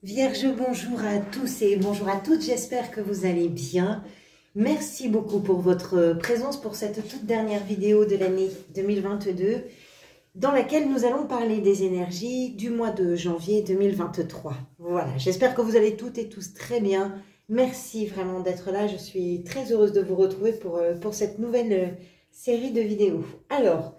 Vierge, bonjour à tous et bonjour à toutes, j'espère que vous allez bien. Merci beaucoup pour votre présence pour cette toute dernière vidéo de l'année 2022 dans laquelle nous allons parler des énergies du mois de janvier 2023. Voilà, j'espère que vous allez toutes et tous très bien. Merci vraiment d'être là, je suis très heureuse de vous retrouver pour cette nouvelle série de vidéos. Alors,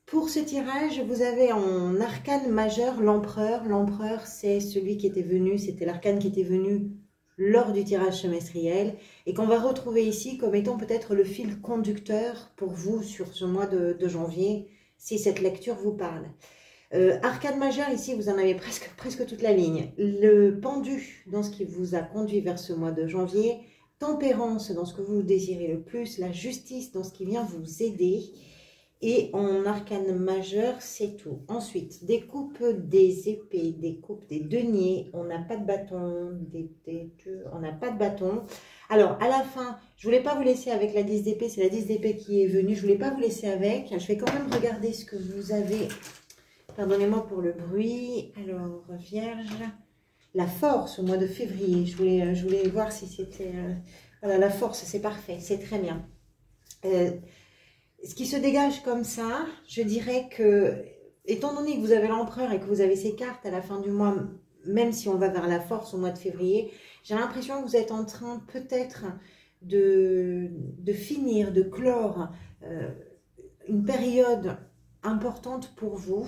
pour ce tirage, vous avez en arcane majeur l'empereur. L'empereur, c'est celui qui était venu, c'était l'arcane qui était venu lors du tirage semestriel et qu'on va retrouver ici comme étant peut-être le fil conducteur pour vous sur ce mois de janvier, si cette lecture vous parle. Arcane majeur, ici, vous en avez presque toute la ligne. Le pendu dans ce qui vous a conduit vers ce mois de janvier, tempérance dans ce que vous désirez le plus, la justice dans ce qui vient vous aider. Et en arcane majeur, c'est tout. Ensuite, des coupes des épées, des coupes des deniers. On n'a pas de bâton, on n'a pas de bâton. Alors, à la fin, je ne voulais pas vous laisser avec la 10 d'épée. C'est la 10 d'épée qui est venue. Je ne voulais pas vous laisser avec. Je vais quand même regarder ce que vous avez. Pardonnez-moi pour le bruit. Alors, Vierge, la force au mois de février. Je voulais voir si c'était... voilà, la force, c'est parfait. C'est très bien. Ce qui se dégage comme ça, je dirais que, étant donné que vous avez l'empereur et que vous avez ces cartes à la fin du mois, même si on va vers la force au mois de février, j'ai l'impression que vous êtes en train peut-être de finir, de clore une période importante pour vous,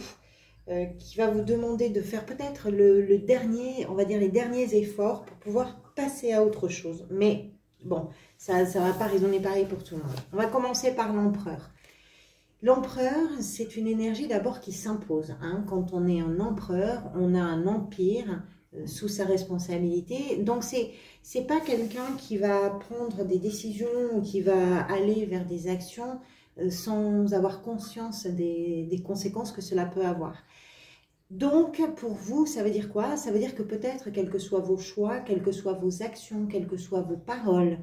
qui va vous demander de faire peut-être le dernier, on va dire les derniers efforts pour pouvoir passer à autre chose. Mais bon, ça ne va pas résonner pareil pour tout le monde. On va commencer par l'empereur. L'empereur, c'est une énergie d'abord qui s'impose. Hein. Quand on est un empereur, on a un empire sous sa responsabilité. Donc, c'est pas quelqu'un qui va prendre des décisions ou qui va aller vers des actions sans avoir conscience des conséquences que cela peut avoir. Donc, pour vous, ça veut dire quoi? Ça veut dire que peut-être, quels que soient vos choix, quelles que soient vos actions, quelles que soient vos paroles,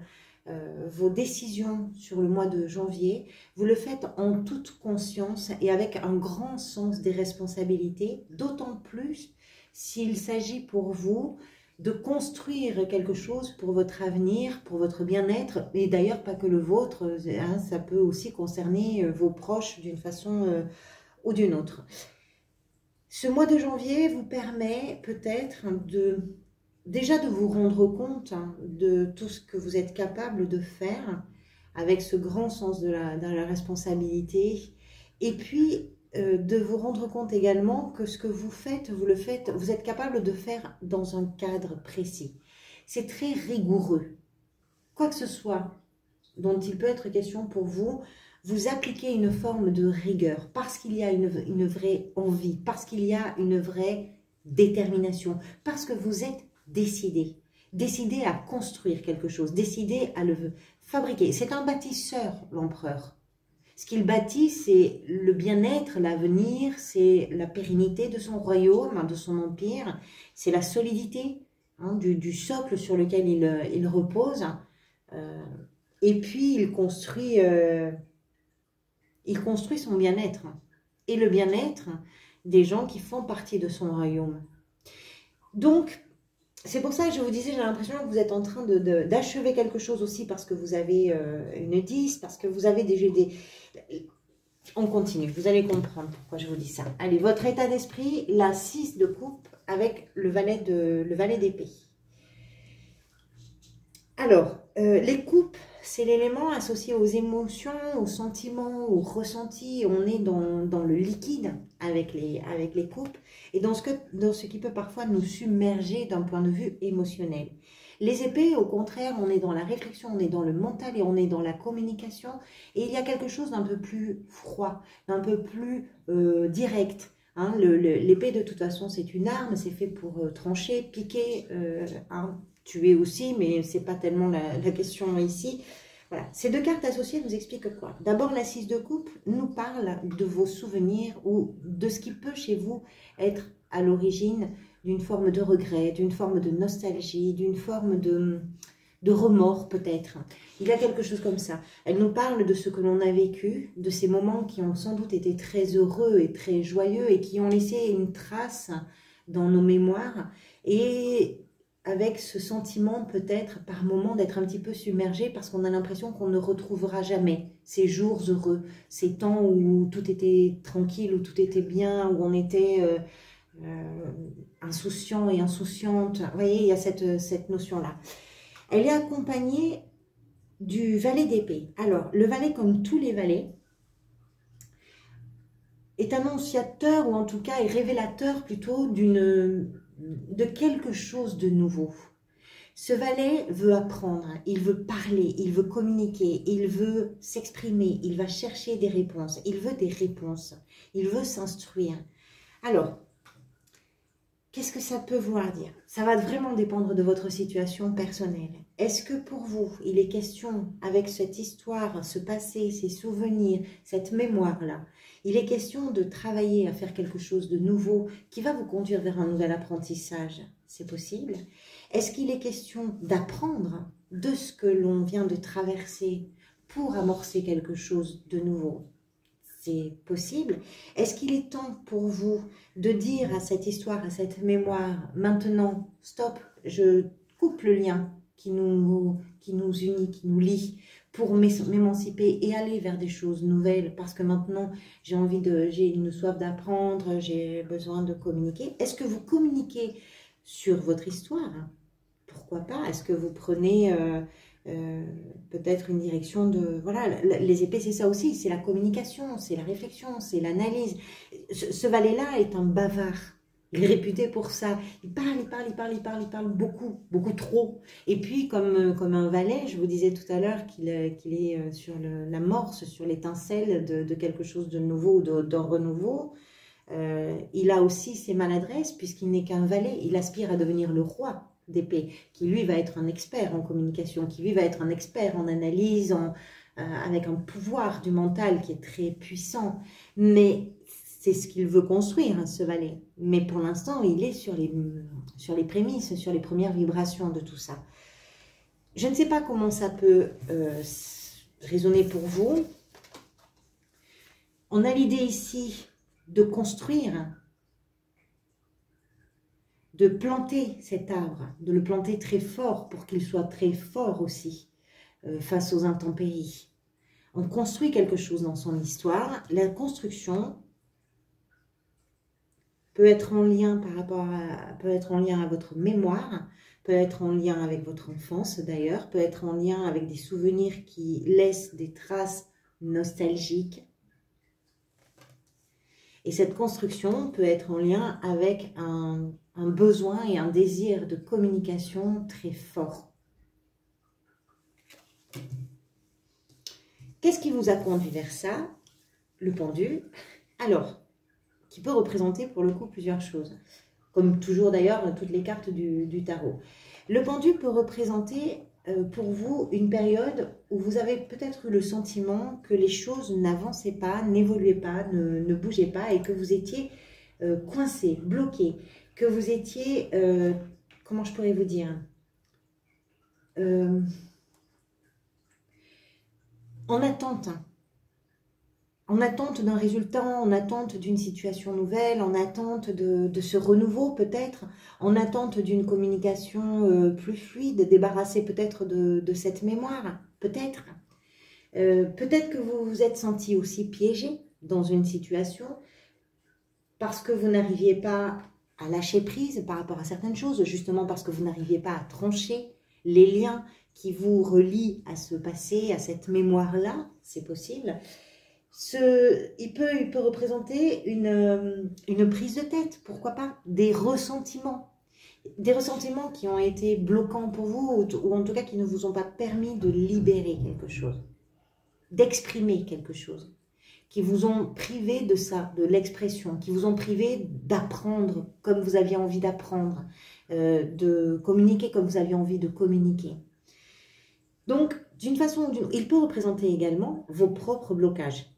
vos décisions sur le mois de janvier, vous le faites en toute conscience et avec un grand sens des responsabilités, d'autant plus s'il s'agit pour vous de construire quelque chose pour votre avenir, pour votre bien-être, et d'ailleurs pas que le vôtre, hein, ça peut aussi concerner vos proches d'une façon ou d'une autre. Ce mois de janvier vous permet peut-être déjà de vous rendre compte de tout ce que vous êtes capable de faire avec ce grand sens de la responsabilité et puis de vous rendre compte également que ce que vous faites, vous êtes capable de faire dans un cadre précis. C'est très rigoureux. Quoi que ce soit dont il peut être question pour vous, vous appliquez une forme de rigueur parce qu'il y a une vraie envie, parce qu'il y a une vraie détermination, parce que vous êtes décidé à construire quelque chose, décidé à le fabriquer. C'est un bâtisseur, l'empereur. Ce qu'il bâtit, c'est le bien-être, l'avenir, c'est la pérennité de son royaume, de son empire, c'est la solidité hein, du socle sur lequel il repose. Et puis, il construit son bien-être et le bien-être des gens qui font partie de son royaume. Donc, c'est pour ça que je vous disais, j'ai l'impression que vous êtes en train d'achever quelque chose aussi parce que vous avez une 10, parce que vous avez déjà des... On continue, vous allez comprendre pourquoi je vous dis ça. Allez, votre état d'esprit, la 6 de coupe avec le valet d'épée. Alors, les coupes, c'est l'élément associé aux émotions, aux sentiments, aux ressentis. On est dans le liquide avec les coupes et dans ce qui peut parfois nous submerger d'un point de vue émotionnel. Les épées, au contraire, on est dans la réflexion, on est dans le mental et on est dans la communication. Et il y a quelque chose d'un peu plus froid, d'un peu plus direct. Hein. L'épée, de toute façon, c'est une arme, c'est fait pour trancher, piquer, tuer aussi, mais ce n'est pas tellement la question ici. Voilà. Ces deux cartes associées nous expliquent quoi? D'abord, la 6 de coupe nous parle de vos souvenirs ou de ce qui peut chez vous être à l'origine d'une forme de regret, d'une forme de nostalgie, d'une forme de remords peut-être. Il y a quelque chose comme ça. Elle nous parle de ce que l'on a vécu, de ces moments qui ont sans doute été très heureux et très joyeux et qui ont laissé une trace dans nos mémoires et avec ce sentiment peut-être par moment d'être un petit peu submergé parce qu'on a l'impression qu'on ne retrouvera jamais ces jours heureux, ces temps où tout était tranquille, où tout était bien, où on était insouciant et insouciante. Vous voyez, il y a cette notion-là. Elle est accompagnée du valet d'épée. Alors, le valet, comme tous les valets, est annonciateur ou en tout cas est révélateur plutôt de quelque chose de nouveau. Ce valet veut apprendre, il veut parler, il veut communiquer, il veut s'exprimer, il va chercher des réponses, il veut des réponses, il veut s'instruire. Alors, qu'est-ce que ça peut vouloir dire? Ça va vraiment dépendre de votre situation personnelle. Est-ce que pour vous, il est question, avec cette histoire, ce passé, ces souvenirs, cette mémoire-là, il est question de travailler à faire quelque chose de nouveau qui va vous conduire vers un nouvel apprentissage? C'est possible. Est-ce qu'il est question d'apprendre de ce que l'on vient de traverser pour amorcer quelque chose de nouveau? C'est possible. Est-ce qu'il est temps pour vous de dire à cette histoire, à cette mémoire, maintenant, stop, je coupe le lien qui nous unit, qui nous lie, pour m'émanciper et aller vers des choses nouvelles, parce que maintenant, j'ai une soif d'apprendre, j'ai besoin de communiquer. Est-ce que vous communiquez sur votre histoire? Pourquoi pas? Est-ce que vous prenez peut-être une direction de... Voilà, les épées, c'est ça aussi, c'est la communication, c'est la réflexion, c'est l'analyse. Ce valet-là est un bavard. Il est réputé pour ça. Il parle beaucoup, beaucoup trop. Et puis, comme un valet, je vous disais tout à l'heure qu'il est sur l'amorce, sur l'étincelle de quelque chose de nouveau, d'un renouveau. Il a aussi ses maladresses, puisqu'il n'est qu'un valet. Il aspire à devenir le roi d'épée, qui lui va être un expert en communication, qui lui va être un expert en analyse, avec un pouvoir du mental qui est très puissant. Mais c'est ce qu'il veut construire, hein, ce valet. Mais pour l'instant, il est sur les prémices, sur les premières vibrations de tout ça. Je ne sais pas comment ça peut résonner pour vous. On a l'idée ici de construire, de planter cet arbre, de le planter très fort pour qu'il soit très fort aussi face aux intempéries. On construit quelque chose dans son histoire. La construction peut être en lien peut être en lien à votre mémoire, peut être en lien avec votre enfance d'ailleurs, peut être en lien avec des souvenirs qui laissent des traces nostalgiques. Et cette construction peut être en lien avec un besoin et un désir de communication très fort. Qu'est-ce qui vous a conduit vers ça? Le pendu. Alors, qui peut représenter pour le coup plusieurs choses. Comme toujours d'ailleurs, toutes les cartes du tarot. Le pendu peut représenter pour vous une période où vous avez peut-être eu le sentiment que les choses n'avançaient pas, n'évoluaient pas, ne bougeaient pas et que vous étiez coincé, bloqué, que vous étiez, comment je pourrais vous dire, en attente. En attente d'un résultat, en attente d'une situation nouvelle, en attente de ce renouveau peut-être, en attente d'une communication plus fluide, débarrassée peut-être de cette mémoire, peut-être. Peut-être que vous vous êtes senti aussi piégé dans une situation parce que vous n'arriviez pas à lâcher prise par rapport à certaines choses, justement parce que vous n'arriviez pas à trancher les liens qui vous relient à ce passé, à cette mémoire-là, c'est possible. Il peut représenter une prise de tête, pourquoi pas, des ressentiments qui ont été bloquants pour vous, ou en tout cas qui ne vous ont pas permis de libérer quelque chose, d'exprimer quelque chose, qui vous ont privé de ça, de l'expression, qui vous ont privé d'apprendre comme vous aviez envie d'apprendre, de communiquer comme vous aviez envie de communiquer. Donc, d'une façon ou d'une autre, il peut représenter également vos propres blocages,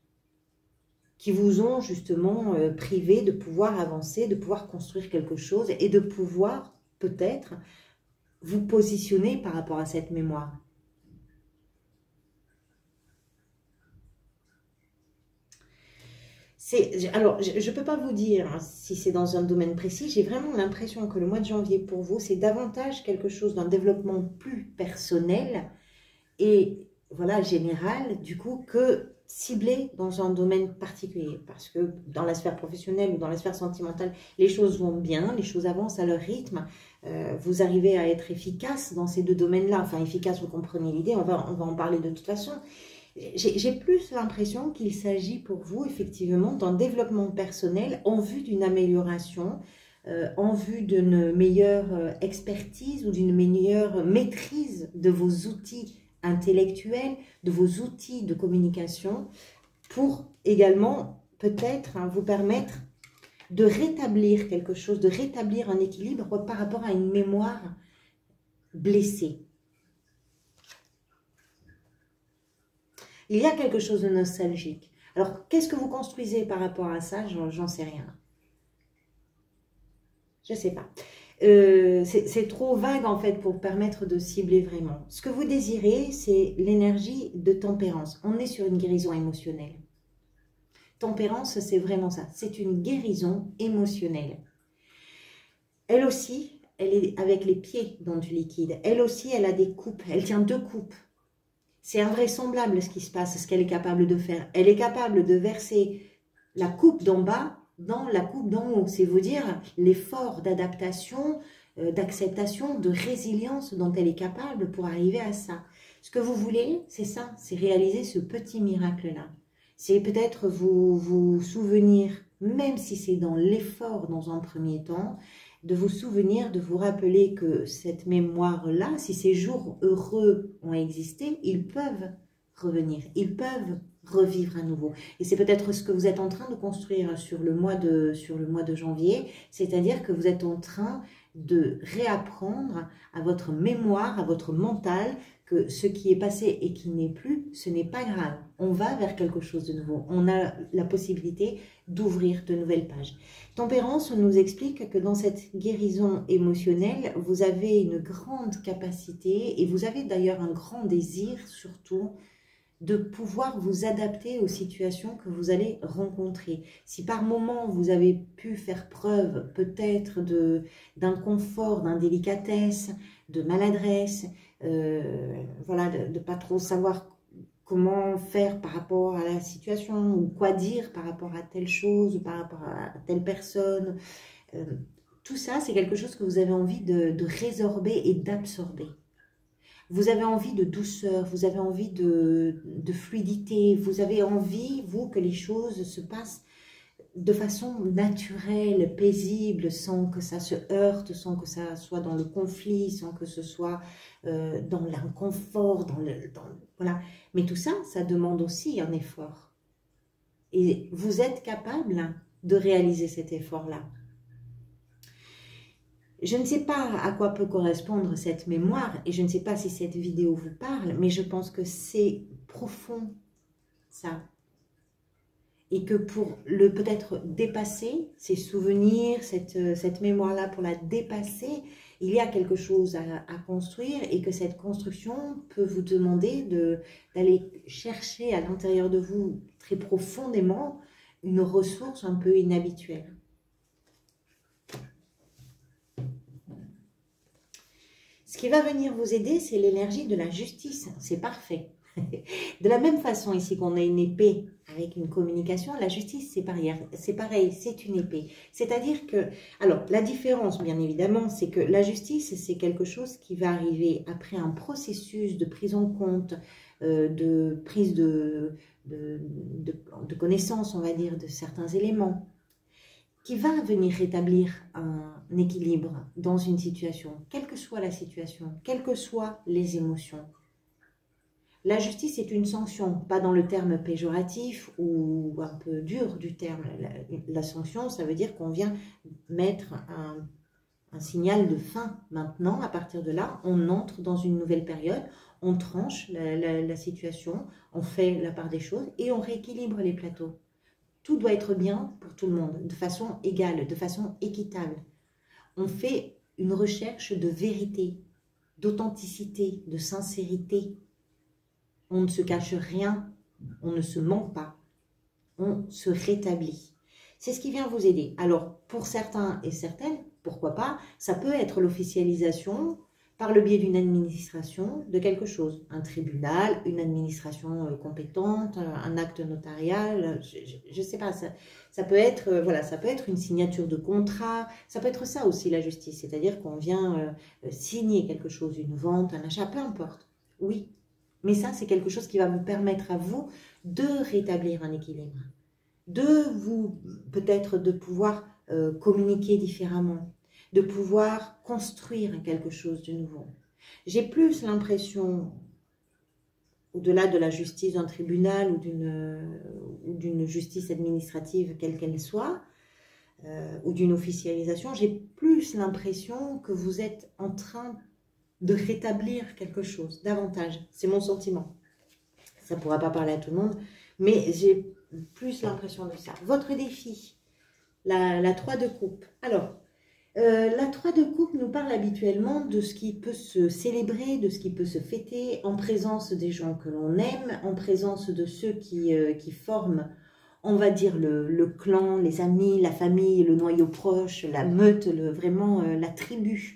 qui vous ont justement privé de pouvoir avancer, de pouvoir construire quelque chose et de pouvoir peut-être vous positionner par rapport à cette mémoire. Alors, je ne peux pas vous dire hein, si c'est dans un domaine précis. J'ai vraiment l'impression que le mois de janvier pour vous, c'est davantage quelque chose d'un développement plus personnel et voilà, général, du coup, que ciblé dans un domaine particulier. Parce que dans la sphère professionnelle ou dans la sphère sentimentale, les choses vont bien, les choses avancent à leur rythme. Vous arrivez à être efficace dans ces deux domaines-là. Enfin, efficace, vous comprenez l'idée, on va en parler de toute façon. J'ai plus l'impression qu'il s'agit pour vous, effectivement, d'un développement personnel en vue d'une amélioration, en vue d'une meilleure expertise ou d'une meilleure maîtrise de vos outils intellectuels, de vos outils de communication, pour également peut-être hein, vous permettre de rétablir quelque chose, de rétablir un équilibre par rapport à une mémoire blessée. Il y a quelque chose de nostalgique. Alors, qu'est-ce que vous construisez par rapport à ça? J'en sais rien. Je ne sais pas. C'est trop vague en fait pour permettre de cibler vraiment. Ce que vous désirez, c'est l'énergie de tempérance. On est sur une guérison émotionnelle. Tempérance, c'est vraiment ça. C'est une guérison émotionnelle. Elle aussi, elle est avec les pieds dans du liquide. Elle aussi, elle a des coupes. Elle tient deux coupes. C'est invraisemblable ce qui se passe, ce qu'elle est capable de faire. Elle est capable de verser la coupe d'en bas dans la coupe d'en haut. C'est vous dire l'effort d'adaptation, d'acceptation, de résilience dont elle est capable pour arriver à ça. Ce que vous voulez, c'est ça, c'est réaliser ce petit miracle-là. C'est peut-être vous souvenir, même si c'est dans l'effort dans un premier temps, de vous souvenir, de vous rappeler que cette mémoire-là, si ces jours heureux ont existé, ils peuvent revenir, ils peuvent revivre à nouveau. Et c'est peut-être ce que vous êtes en train de construire sur le mois de janvier, c'est-à-dire que vous êtes en train de réapprendre à votre mémoire, à votre mental, que ce qui est passé et qui n'est plus, ce n'est pas grave. On va vers quelque chose de nouveau. On a la possibilité d'ouvrir de nouvelles pages. Tempérance nous explique que dans cette guérison émotionnelle, vous avez une grande capacité et vous avez d'ailleurs un grand désir surtout de pouvoir vous adapter aux situations que vous allez rencontrer. Si par moment vous avez pu faire preuve peut-être d'inconfort, d'indélicatesse, de maladresse, voilà, de pas trop savoir comment faire par rapport à la situation ou quoi dire par rapport à telle chose ou par rapport à telle personne. Tout ça, c'est quelque chose que vous avez envie de résorber et d'absorber. Vous avez envie de douceur, vous avez envie de fluidité, vous avez envie, vous, que les choses se passent de façon naturelle, paisible, sans que ça se heurte, sans que ça soit dans le conflit, sans que ce soit dans l'inconfort, voilà. Mais tout ça, ça demande aussi un effort. Et vous êtes capable de réaliser cet effort-là. Je ne sais pas à quoi peut correspondre cette mémoire et je ne sais pas si cette vidéo vous parle, mais je pense que c'est profond, ça. Et que pour le peut-être dépasser, ces souvenirs, cette mémoire-là, pour la dépasser, il y a quelque chose à construire et que cette construction peut vous demander d'aller chercher à l'intérieur de vous très profondément une ressource un peu inhabituelle. Ce qui va venir vous aider, c'est l'énergie de la justice. C'est parfait. De la même façon, ici qu'on a une épée avec une communication, la justice, c'est pareil, c'est une épée. C'est-à-dire que, alors, la différence, bien évidemment, c'est que la justice, c'est quelque chose qui va arriver après un processus de prise en compte, de prise de connaissance, on va dire, de certains éléments, qui va venir rétablir un équilibre dans une situation, quelle que soit la situation, quelles que soient les émotions. La justice est une sanction, pas dans le terme péjoratif ou un peu dur du terme. La sanction, ça veut dire qu'on vient mettre un signal de fin. Maintenant, à partir de là, on entre dans une nouvelle période, on tranche la situation, on fait la part des choses et on rééquilibre les plateaux. Tout doit être bien pour tout le monde, de façon égale, de façon équitable. On fait une recherche de vérité, d'authenticité, de sincérité. On ne se cache rien, on ne se ment pas. on se rétablit. C'est ce qui vient vous aider. Alors, pour certains et certaines, pourquoi pas, ça peut être l'officialisation par le biais d'une administration de quelque chose. Un tribunal, une administration compétente, un acte notarial, je ne sais pas, ça peut être, voilà, ça peut être une signature de contrat, ça peut être ça aussi la justice, c'est-à-dire qu'on vient signer quelque chose, une vente, un achat, peu importe. Oui, mais ça, c'est quelque chose qui va vous permettre à vous de rétablir un équilibre, de vous, peut-être de pouvoir communiquer différemment, de pouvoir construire quelque chose de nouveau. J'ai plus l'impression, au-delà de la justice d'un tribunal ou d'une justice administrative, quelle qu'elle soit, ou d'une officialisation, j'ai plus l'impression que vous êtes en train de rétablir quelque chose, davantage. C'est mon sentiment. Ça ne pourra pas parler à tout le monde, mais j'ai plus l'impression de ça. Votre défi, la 3 de coupe. Alors, la 3 de coupe nous parle habituellement de ce qui peut se célébrer, de ce qui peut se fêter en présence des gens que l'on aime, en présence de ceux qui forment, on va dire, le clan, les amis, la famille, le noyau proche, la meute, vraiment la tribu.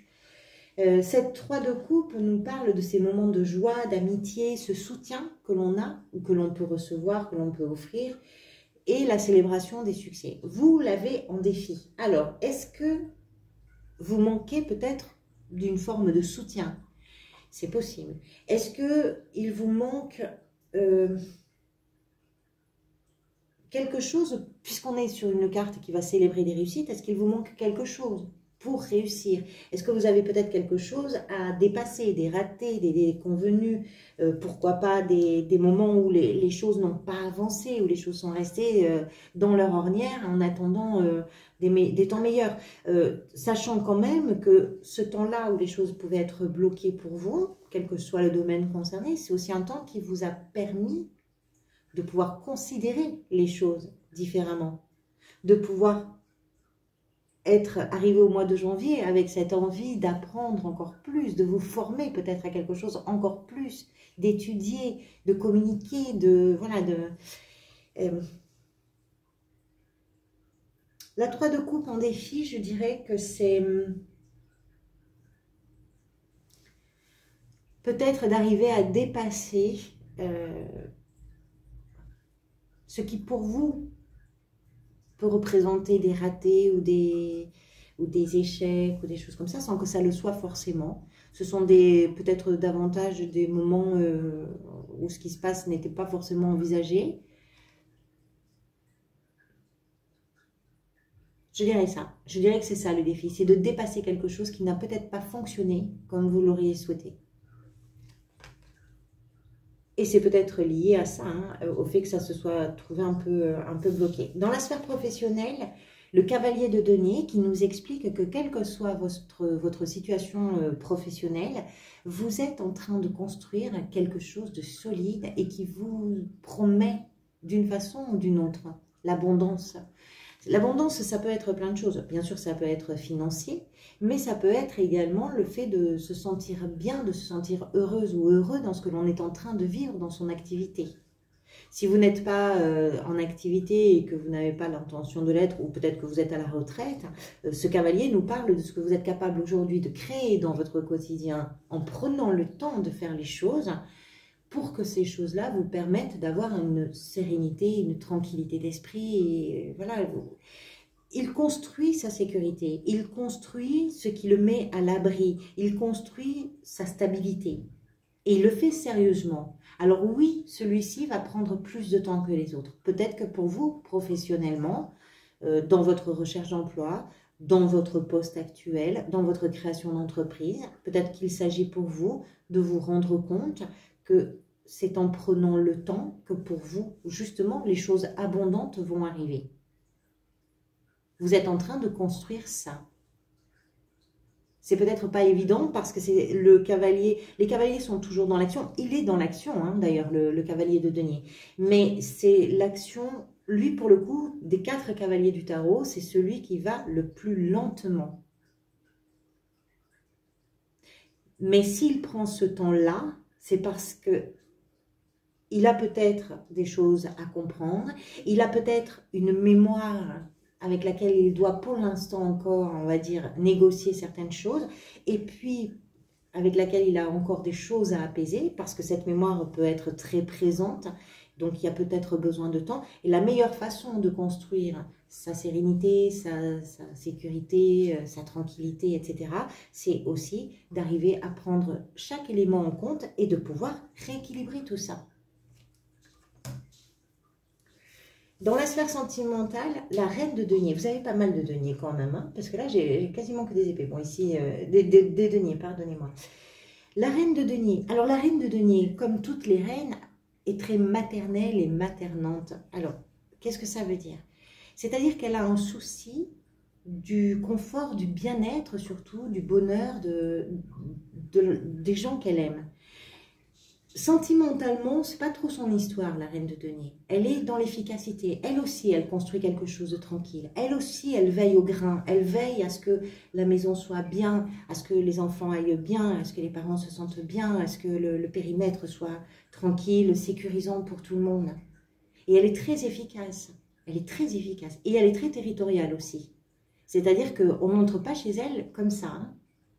Cette 3 de coupe nous parle de ces moments de joie, d'amitié, ce soutien que l'on a, ou que l'on peut recevoir, que l'on peut offrir, et la célébration des succès. Vous l'avez en défi. Alors, est-ce que vous manquez peut-être d'une forme de soutien? C'est possible. Est-ce qu'il vous manque quelque chose, puisqu'on est sur une carte qui va célébrer des réussites, est-ce qu'il vous manque quelque chose pour réussir? Est-ce que vous avez peut-être quelque chose à dépasser, des ratés, des convenus, pourquoi pas des moments où les choses n'ont pas avancé, où les choses sont restées dans leur ornière en attendant des temps meilleurs, sachant quand même que ce temps-là où les choses pouvaient être bloquées pour vous, quel que soit le domaine concerné, c'est aussi un temps qui vous a permis de pouvoir considérer les choses différemment, de pouvoir être arrivé au mois de janvier avec cette envie d'apprendre encore plus, de vous former peut-être à quelque chose encore plus, d'étudier, de communiquer, La 3 de coupe en défi, je dirais que c'est peut-être d'arriver à dépasser ce qui pour vous peut représenter des ratés ou des échecs ou des choses comme ça, sans que ça le soit forcément. Ce sont peut-être davantage des moments où ce qui se passe n'était pas forcément envisagé. Je dirais ça. Je dirais que c'est ça le défi. C'est de dépasser quelque chose qui n'a peut-être pas fonctionné comme vous l'auriez souhaité. Et c'est peut-être lié à ça, hein, au fait que ça se soit trouvé un peu bloqué. Dans la sphère professionnelle, le cavalier de denier qui nous explique que quelle que soit votre situation professionnelle, vous êtes en train de construire quelque chose de solide et qui vous promet d'une façon ou d'une autre l'abondance. L'abondance, ça peut être plein de choses. Bien sûr, ça peut être financier, mais ça peut être également le fait de se sentir bien, de se sentir heureuse ou heureux dans ce que l'on est en train de vivre dans son activité. Si vous n'êtes pas en activité et que vous n'avez pas l'intention de l'être, ou peut-être que vous êtes à la retraite, ce cavalier nous parle de ce que vous êtes capable aujourd'hui de créer dans votre quotidien en prenant le temps de faire les choses pour que ces choses-là vous permettent d'avoir une sérénité, une tranquillité d'esprit. Et voilà, il construit sa sécurité, il construit ce qui le met à l'abri, il construit sa stabilité. Et il le fait sérieusement. Alors oui, celui-ci va prendre plus de temps que les autres. Peut-être que pour vous, professionnellement, dans votre recherche d'emploi, dans votre poste actuel, dans votre création d'entreprise, peut-être qu'il s'agit pour vous de vous rendre compte que c'est en prenant le temps que pour vous, justement, les choses abondantes vont arriver. Vous êtes en train de construire ça. C'est peut-être pas évident parce que c'est le cavalier. Les cavaliers sont toujours dans l'action. Il est dans l'action, hein, d'ailleurs, le cavalier de denier. Mais c'est l'action, lui, pour le coup, des 4 cavaliers du tarot, c'est celui qui va le plus lentement. Mais s'il prend ce temps-là, c'est parce que il a peut-être des choses à comprendre, il a peut-être une mémoire avec laquelle il doit pour l'instant encore, on va dire, négocier certaines choses, et puis avec laquelle il a encore des choses à apaiser, parce que cette mémoire peut être très présente, donc il y a peut-être besoin de temps. Et la meilleure façon de construire sa sérénité, sa sécurité, sa tranquillité, etc., c'est aussi d'arriver à prendre chaque élément en compte et de pouvoir rééquilibrer tout ça. Dans la sphère sentimentale, la reine de denier, vous avez pas mal de deniers quand même, hein, parce que là j'ai quasiment que des épées. Bon ici, des deniers, pardonnez-moi. La reine de denier, alors la reine de denier, comme toutes les reines, est très maternelle et maternante. Alors, qu'est-ce que ça veut dire? C'est-à-dire qu'elle a un souci du confort, du bien-être surtout, du bonheur des gens qu'elle aime. Sentimentalement, c'est pas trop son histoire, la reine de denier. Elle est dans l'efficacité. Elle aussi, elle construit quelque chose de tranquille. Elle aussi, elle veille au grain. Elle veille à ce que la maison soit bien, à ce que les enfants aillent bien, à ce que les parents se sentent bien, à ce que le périmètre soit tranquille, sécurisant pour tout le monde. Et elle est très efficace. Elle est très efficace. Et elle est très territoriale aussi. C'est-à-dire qu'on ne montre pas chez elle comme ça. Hein.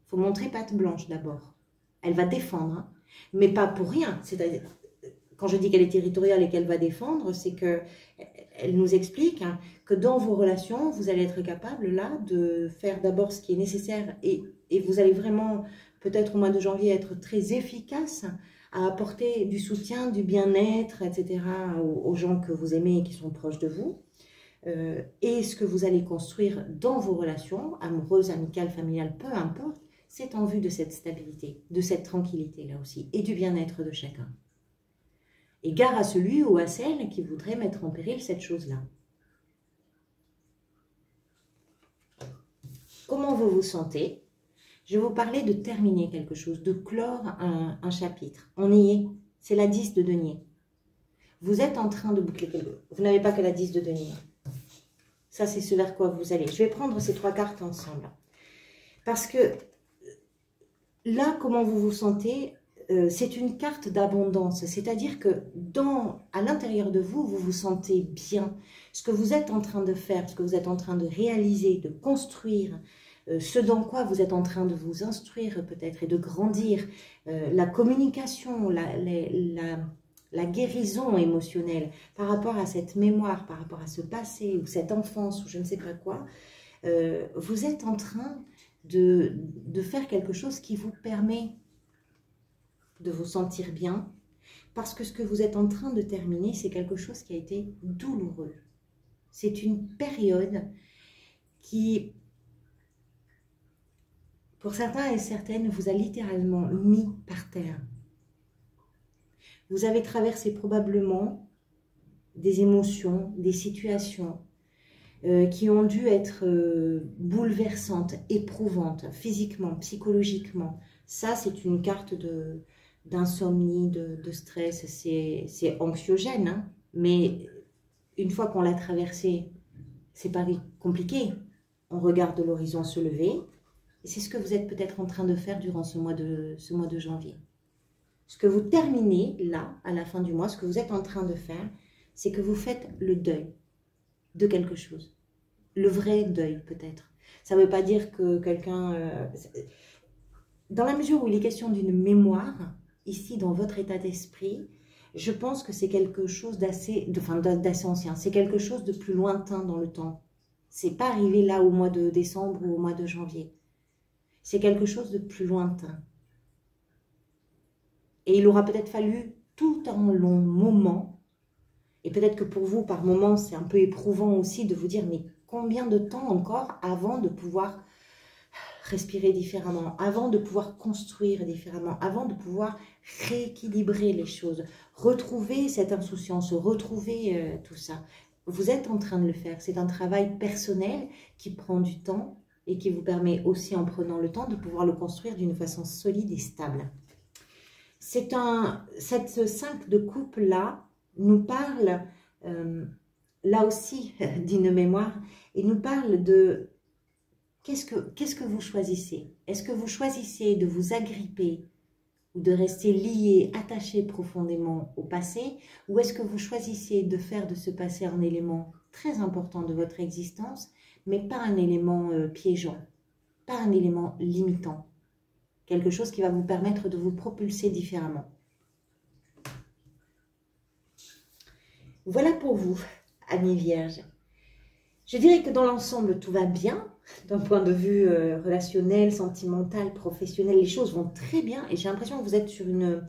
Faut montrer patte blanche d'abord. Elle va défendre, hein. Mais pas pour rien. C'est-à-dire, quand je dis qu'elle est territoriale et qu'elle va défendre, c'est qu'elle nous explique hein, que dans vos relations, vous allez être capable là de faire d'abord ce qui est nécessaire et vous allez vraiment, peut-être au mois de janvier, être très efficace à apporter du soutien, du bien-être, etc. aux gens que vous aimez et qui sont proches de vous. Et ce que vous allez construire dans vos relations, amoureuses, amicales, familiales, peu importe, c'est en vue de cette stabilité, de cette tranquillité-là aussi, et du bien-être de chacun. Et gare à celui ou à celle qui voudrait mettre en péril cette chose-là. Comment vous vous sentez? Je vais vous parler de terminer quelque chose, de clore un chapitre. On y est, c'est la 10 de denier. Vous êtes en train de boucler quelque chose. Vous n'avez pas que la 10 de denier. Ça, c'est ce vers quoi vous allez. Je vais prendre ces 3 cartes ensemble. Parce que là, comment vous vous sentez, c'est une carte d'abondance. C'est-à-dire que à l'intérieur de vous, vous vous sentez bien. Ce que vous êtes en train de faire, ce que vous êtes en train de réaliser, de construire, ce dans quoi vous êtes en train de vous instruire peut-être et de grandir, la communication, la guérison émotionnelle par rapport à cette mémoire, par rapport à ce passé ou cette enfance ou je ne sais pas quoi, vous êtes en train de faire quelque chose qui vous permet de vous sentir bien, parce que ce que vous êtes en train de terminer, c'est quelque chose qui a été douloureux. C'est une période qui, pour certains et certaines, vous a littéralement mis par terre. Vous avez traversé probablement des émotions, des situations qui ont dû être bouleversantes, éprouvantes, physiquement, psychologiquement. Ça, c'est une carte d'insomnie, de stress, c'est anxiogène, hein, mais une fois qu'on l'a traversé, c'est pas compliqué. On regarde l'horizon se lever, et c'est ce que vous êtes peut-être en train de faire durant ce mois de janvier. Ce que vous terminez là, à la fin du mois, ce que vous êtes en train de faire, c'est que vous faites le deuil de quelque chose. Le vrai deuil, peut-être. Ça ne veut pas dire que quelqu'un... dans la mesure où il est question d'une mémoire, ici, dans votre état d'esprit, je pense que c'est quelque chose d'assez ancien. C'est quelque chose de plus lointain dans le temps. C'est pas arrivé là au mois de décembre ou au mois de janvier. C'est quelque chose de plus lointain. Et il aura peut-être fallu tout un long moment, et peut-être que pour vous, par moment, c'est un peu éprouvant aussi de vous dire, mais combien de temps encore avant de pouvoir respirer différemment, avant de pouvoir construire différemment, avant de pouvoir rééquilibrer les choses, retrouver cette insouciance, retrouver tout ça. Vous êtes en train de le faire. C'est un travail personnel qui prend du temps et qui vous permet aussi, en prenant le temps, de pouvoir le construire d'une façon solide et stable. Cette 5 de coupe là nous parle là aussi d'une mémoire et nous parle de qu'est-ce que vous choisissez. Est-ce que vous choisissez de vous agripper ou de rester lié, attaché profondément au passé, ou est-ce que vous choisissez de faire de ce passé un élément très important de votre existence, mais pas un élément piégeant, pas un élément limitant, quelque chose qui va vous permettre de vous propulser différemment. Voilà pour vous, amis vierges. Je dirais que dans l'ensemble, tout va bien. D'un point de vue relationnel, sentimental, professionnel, les choses vont très bien. Et j'ai l'impression que vous êtes sur une...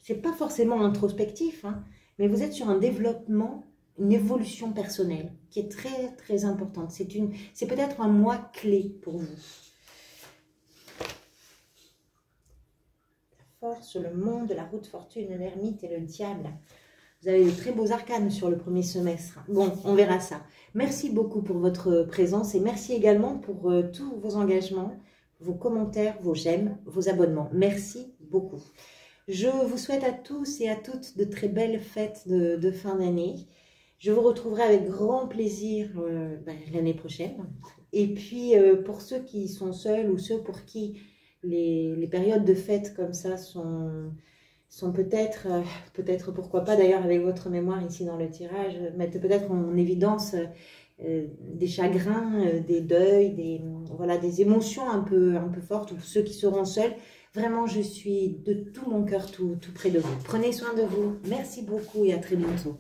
c'est pas forcément introspectif, hein, mais vous êtes sur un développement, une évolution personnelle qui est très, très importante. C'est peut-être un mois clé pour vous. La force, le monde, la route fortune, l'ermite et le diable. Vous avez de très beaux arcanes sur le premier semestre. Bon, on verra ça. Merci beaucoup pour votre présence et merci également pour tous vos engagements, vos commentaires, vos j'aime, vos abonnements. Merci beaucoup. Je vous souhaite à tous et à toutes de très belles fêtes de fin d'année. Je vous retrouverai avec grand plaisir l'année prochaine. Et puis, pour ceux qui sont seuls ou ceux pour qui les périodes de fêtes comme ça sont peut-être pourquoi pas d'ailleurs avec votre mémoire ici dans le tirage, mettre peut-être en évidence des chagrins, des deuils, voilà, des émotions un peu fortes, ou ceux qui seront seuls. Vraiment, je suis de tout mon cœur tout près de vous. Prenez soin de vous. Merci beaucoup et à très bientôt.